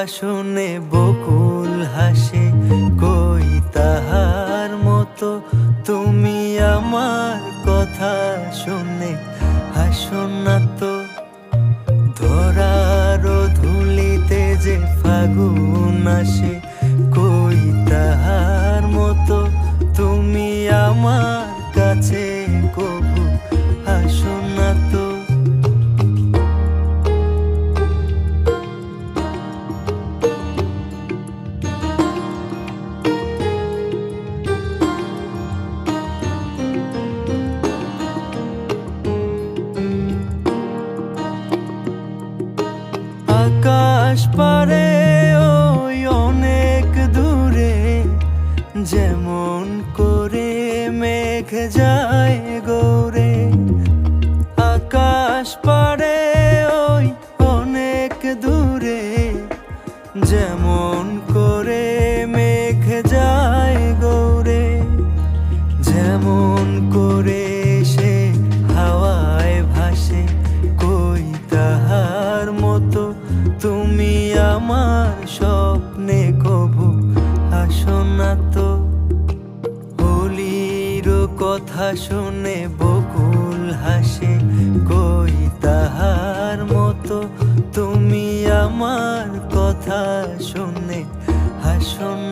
শুনে বকুল হাসে, কই তাহার মতো তুমি আমার কথা শুনে হাসো না তো। ধরার ধুলিতে যে ফাগুন আসে, কই তাহার মতো তুমি আমার কাছে কবু হাসো না তো। আকাশ পারে ওই অনেক দূরে, যেমন করে মেঘ যায় গৌরে। আকাশ পারে ওই অনেক দূরে, যেমন করে মেঘ যায় গৌরে। যেমন করে সে হাওয়ায় ভাসে, কই তাহার মতো তুমি আমার স্বপ্নে কবু হাসো না তো। হোলির কথা শুনে বকুল হাসে, কই তাহার মতো তুমি আমার কথা শুনে হাসো না।